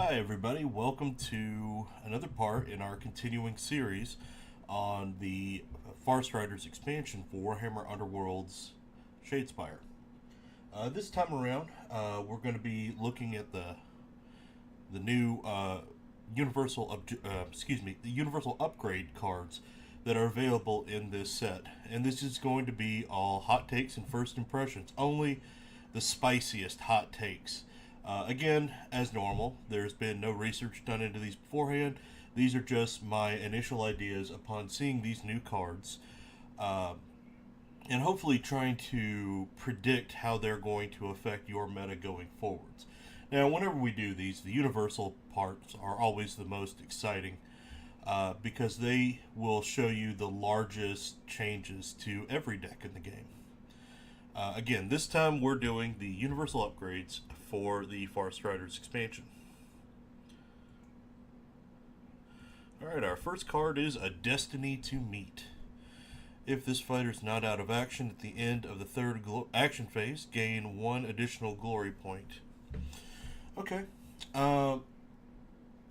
Hi everybody, welcome to another part in our continuing series on the Farstriders expansion for Warhammer Underworlds Shadespire. This time around, we're going to be looking at the new the universal upgrade cards that are available in this set, and this is going to be all hot takes and first impressions, only the spiciest hot takes. Again, as normal, there's been no research done into these beforehand. These are just my initial ideas upon seeing these new cards, and hopefully trying to predict how they're going to affect your meta going forwards. Now, whenever we do these, the universal parts are always the most exciting because they will show you the largest changes to every deck in the game. Again, this time we're doing the universal upgrades for the Farstriders expansion. Alright, our first card is A Destiny to Meet. If this fighter is not out of action at the end of the third action phase, gain one additional glory point. Okay, so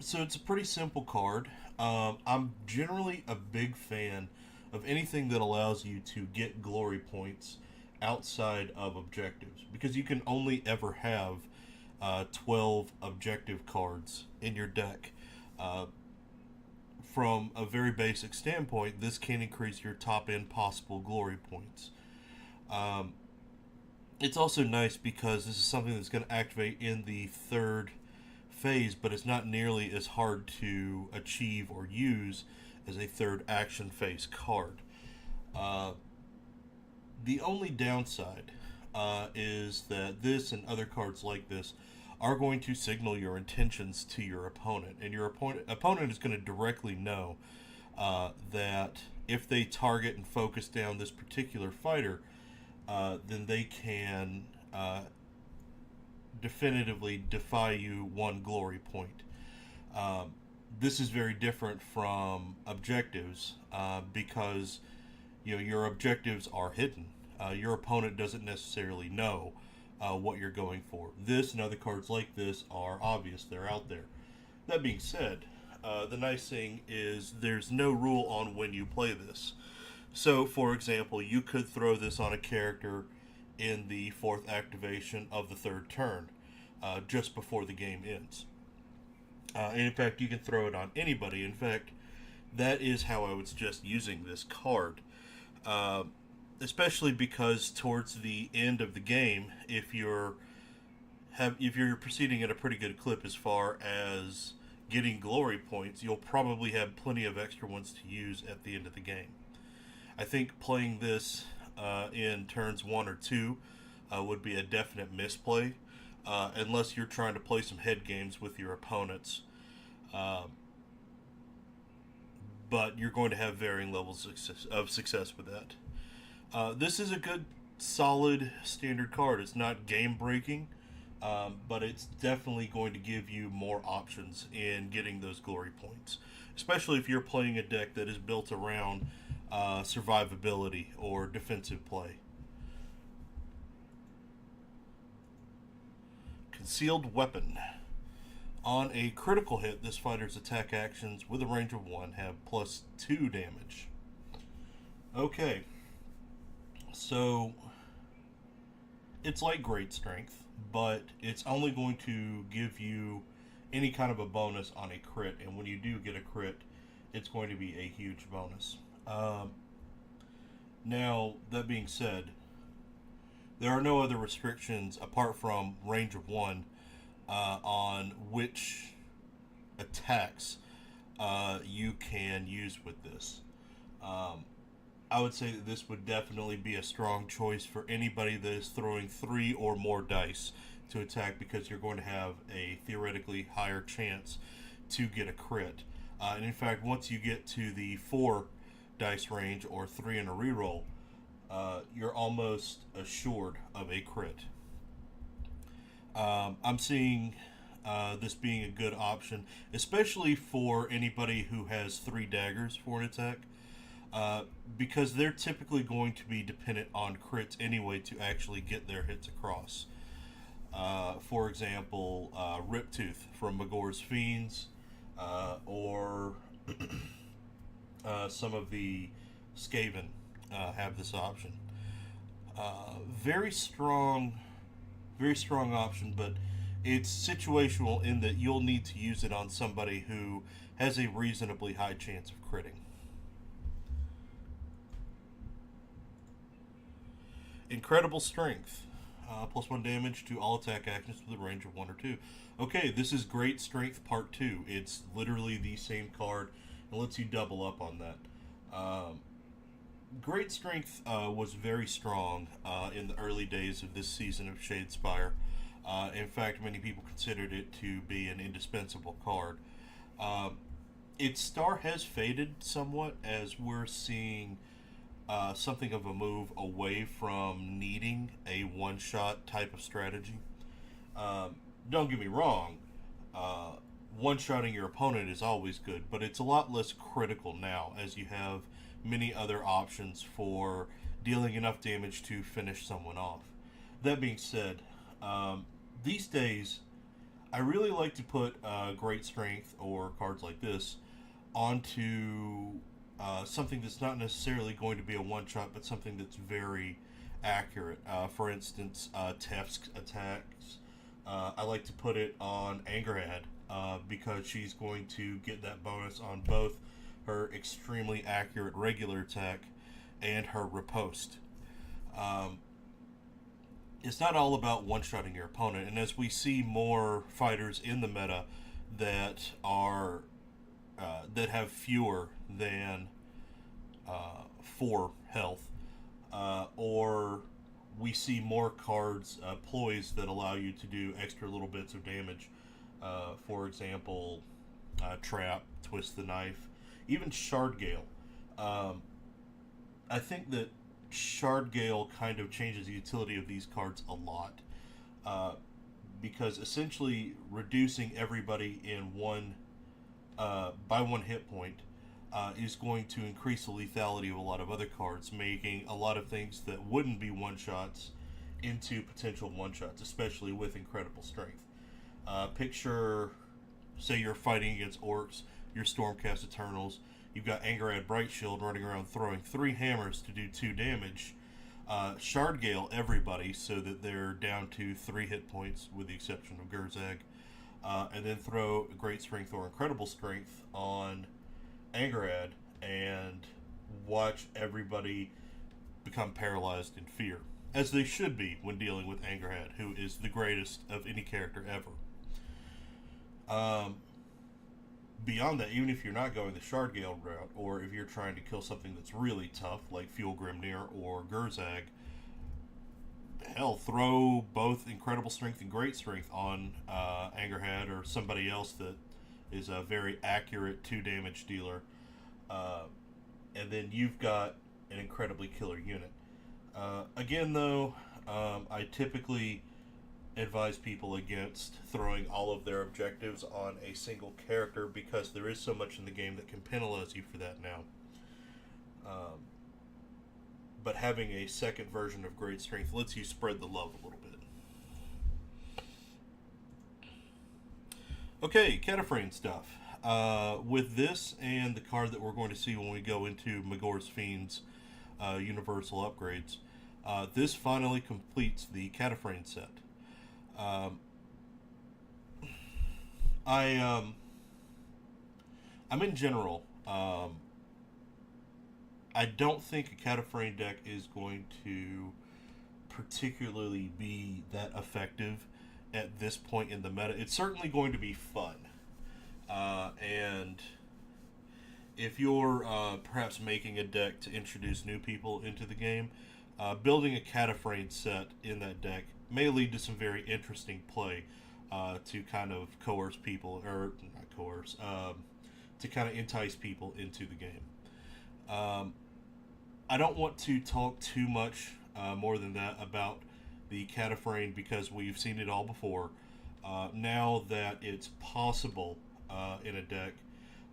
it's a pretty simple card. I'm generally a big fan of anything that allows you to get glory points outside of objectives, because you can only ever have 12 objective cards in your deck. From a very basic standpoint, this can increase your top end possible glory points. It's also nice because this is something that's going to activate in the third phase, but it's not nearly as hard to achieve or use as a third action phase card. The only downside is that this and other cards like this are going to signal your intentions to your opponent, and your opponent is going to directly know that if they target and focus down this particular fighter, then they can definitively defy you one glory point. This is very different from objectives because your objectives are hidden. Your opponent doesn't necessarily know what you're going for. This and other cards like this are obvious. They're out there. That being said, the nice thing is there's no rule on when you play this. So, for example, you could throw this on a character in the fourth activation of the third turn, just before the game ends. And in fact, you can throw it on anybody. In fact, that is how I would suggest using this card. Especially because towards the end of the game, if you're proceeding at a pretty good clip as far as getting glory points, you'll probably have plenty of extra ones to use at the end of the game. I think playing this in turns 1 or 2 would be a definite misplay, unless you're trying to play some head games with your opponents. But you're going to have varying levels of success with that. This is a good, solid standard card. It's not game-breaking, but it's definitely going to give you more options in getting those glory points, especially if you're playing a deck that is built around survivability or defensive play. Concealed Weapon. On a critical hit, this fighter's attack actions with a range of 1 have +2 damage. Okay. So, it's like great strength, but it's only going to give you any kind of a bonus on a crit, and when you do get a crit, it's going to be a huge bonus. Now, that being said, there are no other restrictions apart from range of 1 on which attacks you can use with this. I would say that this would definitely be a strong choice for anybody that is throwing 3 or more dice to attack, because you're going to have a theoretically higher chance to get a crit. And in fact, once you get to the 4 dice range or 3 in a reroll, you're almost assured of a crit. I'm seeing this being a good option, especially for anybody who has 3 daggers for an attack. Because they're typically going to be dependent on crits anyway to actually get their hits across. For example, Riptooth from Magor's Fiends, or some of the Skaven have this option. Very strong, very strong option, but it's situational in that you'll need to use it on somebody who has a reasonably high chance of critting. Incredible Strength. +1 damage to all attack actions with a range of 1 or 2. Okay, this is Great Strength Part 2. It's literally the same card and lets you double up on that. Great Strength was very strong in the early days of this season of Shadespire. In fact, many people considered it to be an indispensable card. Its star has faded somewhat as we're seeing something of a move away from needing a one-shot type of strategy. Don't get me wrong, one-shotting your opponent is always good, but it's a lot less critical now as you have many other options for dealing enough damage to finish someone off. That being said, these days, I really like to put Great Strength or cards like this onto something that's not necessarily going to be a one-shot, but something that's very accurate. For instance, Tef's attacks. I like to put it on Angerad because she's going to get that bonus on both her extremely accurate regular attack and her riposte. It's not all about one-shotting your opponent, and as we see more fighters in the meta that are that have fewer than 4 health, or we see more cards ploys that allow you to do extra little bits of damage. For example, Trap, Twist the Knife, even Shardgale. I think that Shardgale kind of changes the utility of these cards a lot, because essentially reducing everybody in one by 1 hit point is going to increase the lethality of a lot of other cards, making a lot of things that wouldn't be one-shots into potential one-shots, especially with Incredible Strength. Picture, say you're fighting against orcs, your Stormcast Eternals, you've got Angerad Brightshield running around throwing 3 hammers to do 2 damage. Shardgale everybody so that they're down to 3 hit points with the exception of Gurzag. And then throw Great Strength or Incredible Strength on Angerad and watch everybody become paralyzed in fear, as they should be when dealing with Angerad, who is the greatest of any character ever. Beyond that, even if you're not going the Shardgale route, or if you're trying to kill something that's really tough, like Fuel Grimnir or Gurzag, hell, throw both Incredible Strength and Great Strength on Angerad or somebody else that is a very accurate 2 damage dealer, and then you've got an incredibly killer unit. Again, though, I typically advise people against throwing all of their objectives on a single character because there is so much in the game that can penalize you for that now. But having a second version of Great Strength lets you spread the love a little bit. Okay, Cataphrane stuff. With this and the card that we're going to see when we go into Magor's Fiends Universal Upgrades, this finally completes the Cataphrane set. I'm in general, I don't think a Cataphrane deck is going to particularly be that effective at this point in the meta. It's certainly going to be fun. And if you're perhaps making a deck to introduce new people into the game, building a Cataphrane set in that deck may lead to some very interesting play to kind of coerce people, or not coerce, to kind of entice people into the game. I don't want to talk too much more than that about the Cataphrane because we've seen it all before. Now that it's possible in a deck,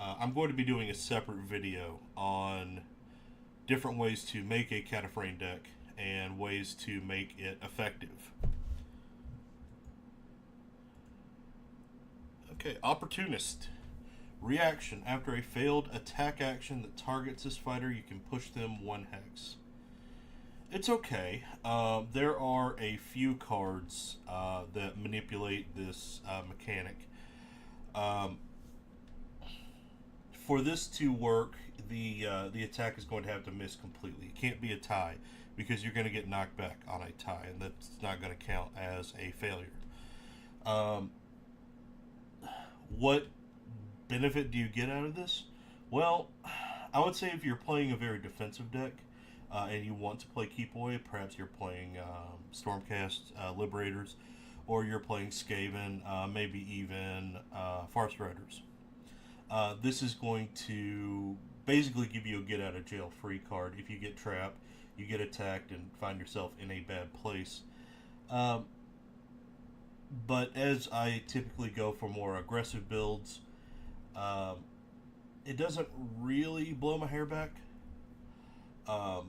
I'm going to be doing a separate video on different ways to make a Cataphrane deck and ways to make it effective. Okay, Opportunist. Reaction. After a failed attack action that targets this fighter, you can push them 1 hex. It's okay. There are a few cards that manipulate this mechanic. For this to work, the attack is going to have to miss completely. It can't be a tie because you're going to get knocked back on a tie, and that's not going to count as a failure. What benefit do you get out of this? Well, I would say if you're playing a very defensive deck and you want to play Keep Away, perhaps you're playing Stormcast Liberators, or you're playing Skaven, maybe even Farstriders. This is going to basically give you a get out of jail free card. If you get trapped, you get attacked, and find yourself in a bad place. But as I typically go for more aggressive builds, it doesn't really blow my hair back. I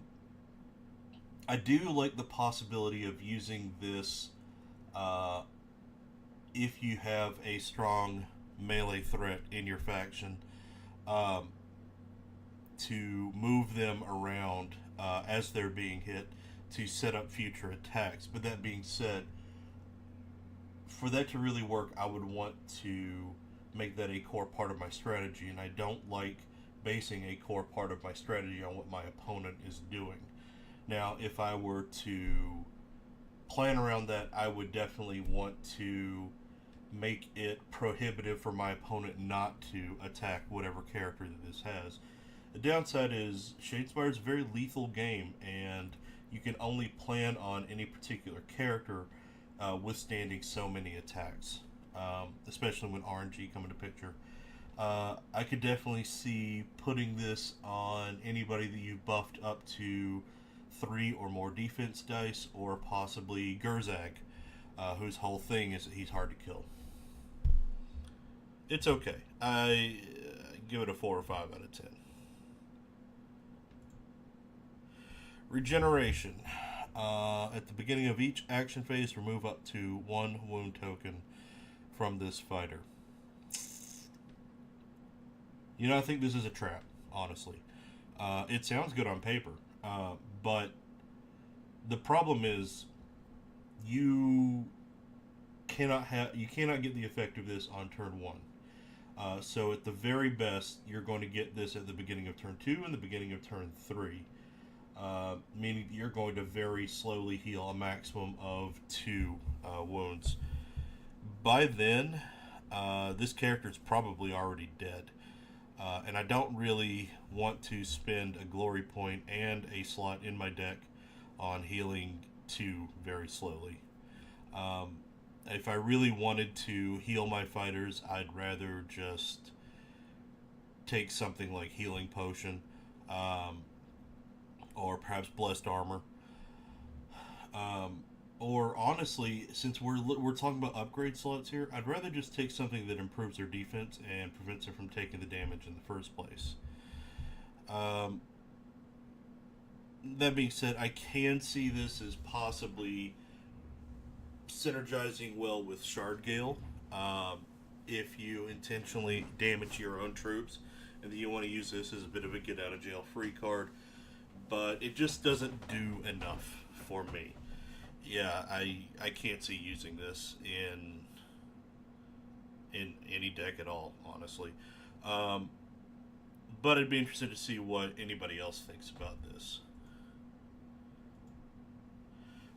do like the possibility of using this if you have a strong melee threat in your faction, to move them around as they're being hit to set up future attacks. But that being said, for that to really work, I would want to make that a core part of my strategy, and I don't like basing a core part of my strategy on what my opponent is doing. Now, if I were to plan around that, I would definitely want to make it prohibitive for my opponent not to attack whatever character that this has. The downside is Shadespire is a very lethal game, and you can only plan on any particular character withstanding so many attacks, especially when RNG come into picture. I could definitely see putting this on anybody that you've buffed up to 3 or more defense dice, or possibly Gerzag, whose whole thing is that he's hard to kill. It's okay. I give it a 4 or 5 out of 10. Regeneration. At the beginning of each action phase, remove up to 1 wound token from this fighter. You know, I think this is a trap, honestly. It sounds good on paper, but the problem is you cannot get the effect of this on turn 1. So at the very best, you're going to get this at the beginning of turn 2 and the beginning of turn 3. Meaning you're going to very slowly heal a maximum of 2 wounds. By then, this character is probably already dead. And I don't really want to spend a glory point and a slot in my deck on healing 2 very slowly. If I really wanted to heal my fighters, I'd rather just take something like Healing Potion, or perhaps Blessed Armor. Or honestly, since we're talking about upgrade slots here, I'd rather just take something that improves their defense and prevents them from taking the damage in the first place. That being said, I can see this as possibly synergizing well with Shard Gale. If you intentionally damage your own troops, and then you want to use this as a bit of a get out of jail free card, but it just doesn't do enough for me. Yeah, I can't see using this in any deck at all, honestly. But I'd be interested to see what anybody else thinks about this.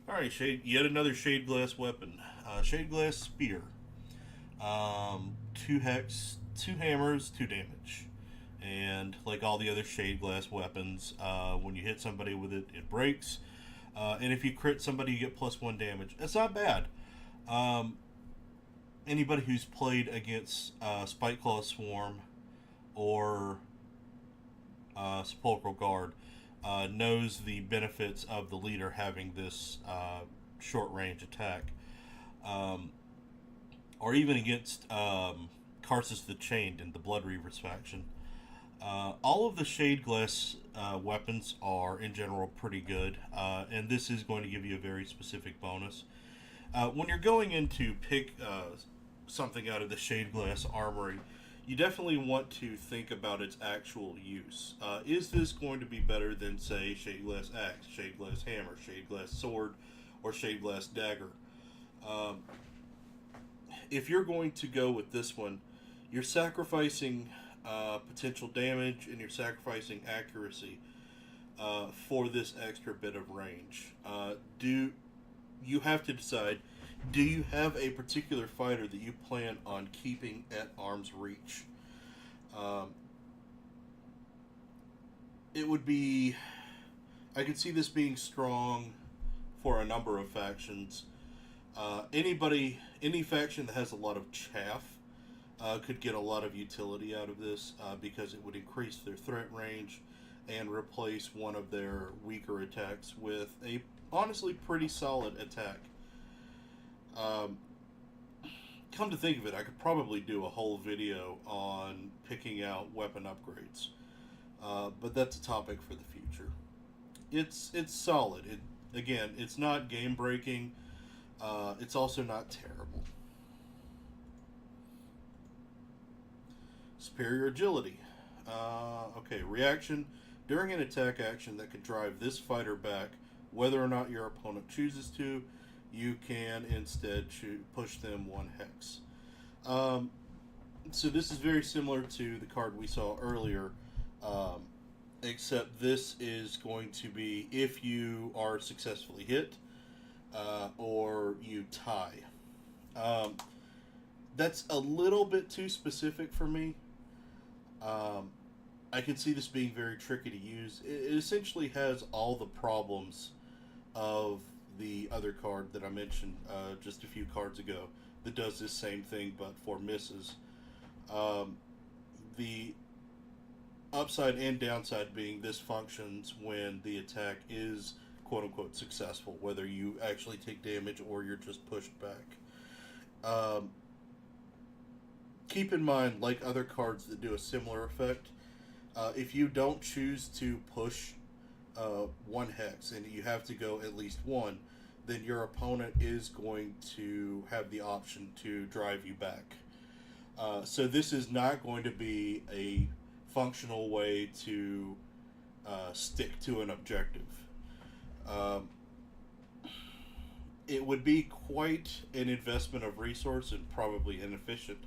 Alright, yet another Shade Glass weapon. Shade Glass Spear. 2 hex, 2 hammers, 2 damage. And like all the other Shade Glass weapons, when you hit somebody with it, it breaks. And if you crit somebody, you get +1 damage. That's not bad. Anybody who's played against Spiteclaw Swarm or Sepulchral Guard knows the benefits of the leader having this short-range attack. Or even against Karsus the Chained in the Blood Reavers faction. All of the Shade Glass weapons are, in general, pretty good, and this is going to give you a very specific bonus. When you're going in to pick something out of the Shade Glass Armory, you definitely want to think about its actual use. Is this going to be better than, say, Shade Glass Axe, Shade Glass Hammer, Shade Glass Sword, or Shade Glass Dagger? Um, if you're going to go with this one, you're sacrificing potential damage and you're sacrificing accuracy for this extra bit of range. Do you have to decide? Do you have a particular fighter that you plan on keeping at arm's reach? Um, it would be. I could see this being strong for a number of factions. Any faction that has a lot of chaff could get a lot of utility out of this because it would increase their threat range and replace one of their weaker attacks with a honestly pretty solid attack. Um, Come to think of it, I could probably do a whole video on picking out weapon upgrades, but that's a topic for the future. It's solid. Again, it's not game breaking. It's also not terrible. Superior agility. Okay, reaction during an attack action that could drive this fighter back, whether or not your opponent chooses to. You can instead push them one hex. So this is very similar to the card we saw earlier, except this is going to be if you are successfully hit or you tie. That's a little bit too specific for me. I can see this being very tricky to use. It essentially has all the problems of the other card that I mentioned just a few cards ago that does this same thing but for misses. The upside and downside being this functions when the attack is quote-unquote successful, whether you actually take damage or you're just pushed back. Keep in mind, like other cards that do a similar effect, if you don't choose to push one hex and you have to go at least one, then your opponent is going to have the option to drive you back. So this is not going to be a functional way to stick to an objective. It would be quite an investment of resource and probably inefficient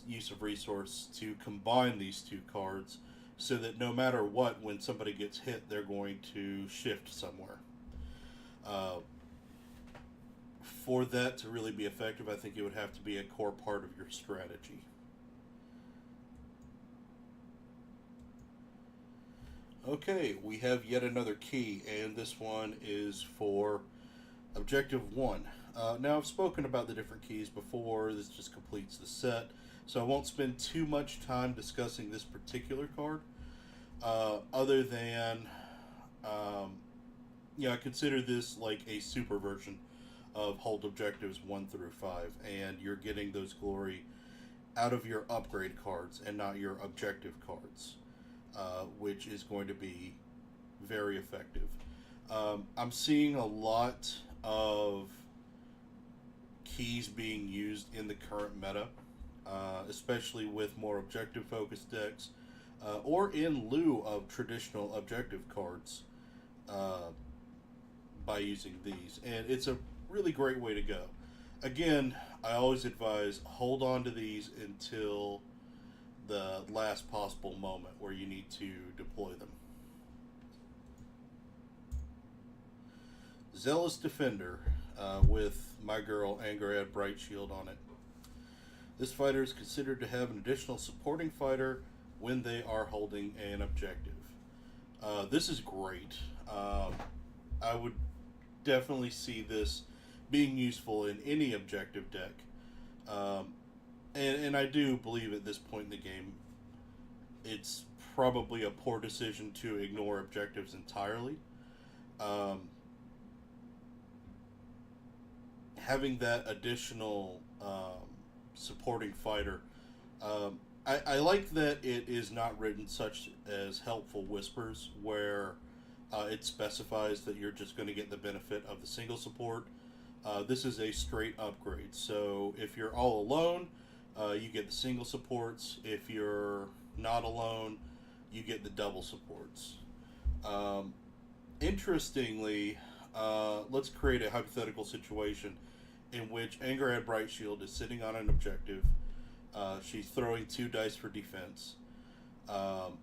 use of resource to combine these two cards so that no matter what, when somebody gets hit, they're going to shift somewhere. For that to really be effective, I think it would have to be a core part of your strategy. Okay, we have yet another key, and this one is for Objective 1. Now, I've spoken about the different keys before. This just completes the set, so I won't spend too much time discussing this particular card, other than, I consider this like a super version of Hold Objectives 1 through 5, and you're getting those glory out of your upgrade cards and not your objective cards, which is going to be very effective. I'm seeing a lot of keys being used in the current meta, especially with more objective focused decks, or in lieu of traditional objective cards, by using these, and it's a really great way to go. Again, I always advise hold on to these until the last possible moment where you need to deploy them. Zealous Defender with my girl Angarad Brightshield on it. This fighter is considered to have an additional supporting fighter when they are holding an objective. This is great. I would definitely see this being useful in any objective deck. And I do believe at this point in the game, it's probably a poor decision to ignore objectives entirely. Having that additional supporting fighter, I like that it is not written such as helpful whispers, where it specifies that you're just going to get the benefit of the single support, This is a straight upgrade. So if you're all alone, you get the single supports. If you're not alone, you get the double supports. Um, Interestingly, let's create a hypothetical situation in which Angerad Brightshield is sitting on an objective. She's throwing 2 dice for defense. Um,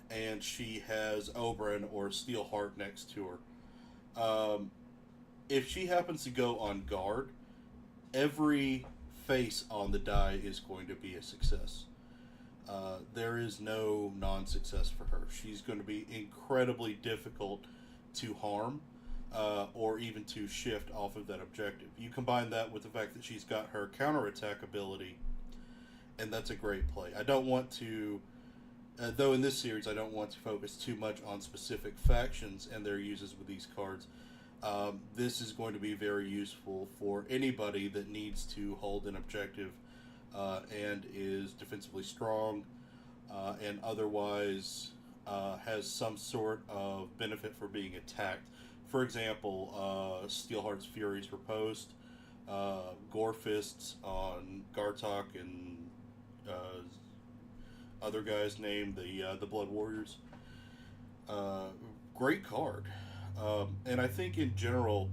and she has Oberyn or Steelheart next to her. If she happens to go on guard, every face on the die is going to be a success. There is no non-success for her. She's going to be incredibly difficult to harm, or even to shift off of that objective. You combine that with the fact that she's got her counterattack ability, and that's a great play. I don't want to, though in this series, I don't want to focus too much on specific factions and their uses with these cards. This is going to be very useful for anybody that needs to hold an objective and is defensively strong and otherwise has some sort of benefit for being attacked. For example, Steelheart's Furies for post, Gore Fists on Gartok and other guys named the Blood Warriors. Great card. And I think in general,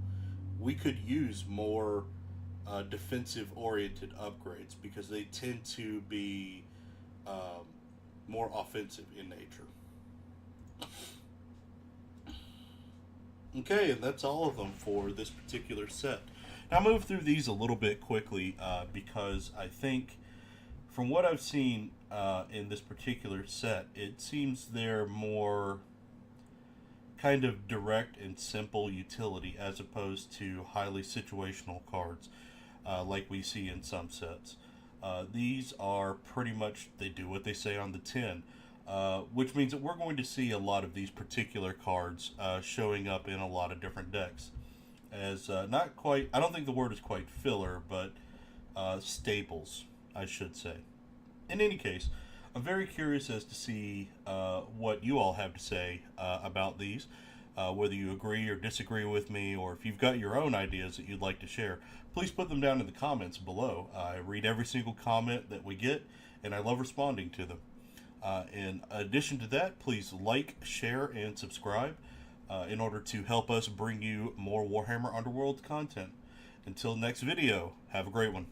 we could use more defensive-oriented upgrades because they tend to be more offensive in nature. Okay, and that's all of them for this particular set. Now, I'll move through these a little bit quickly because I think, from what I've seen in this particular set, it seems they're more kind of direct and simple utility as opposed to highly situational cards like we see in some sets. These are pretty much, they do what they say on the tin, which means that we're going to see a lot of these particular cards showing up in a lot of different decks as not quite, I don't think the word is quite filler, but staples, I should say. In any case, I'm very curious as to see what you all have to say about these, whether you agree or disagree with me, or if you've got your own ideas that you'd like to share. Please put them down in the comments below. I read every single comment that we get, and I love responding to them. In addition to that, please like, share, and subscribe in order to help us bring you more Warhammer Underworlds content. Until next video, have a great one.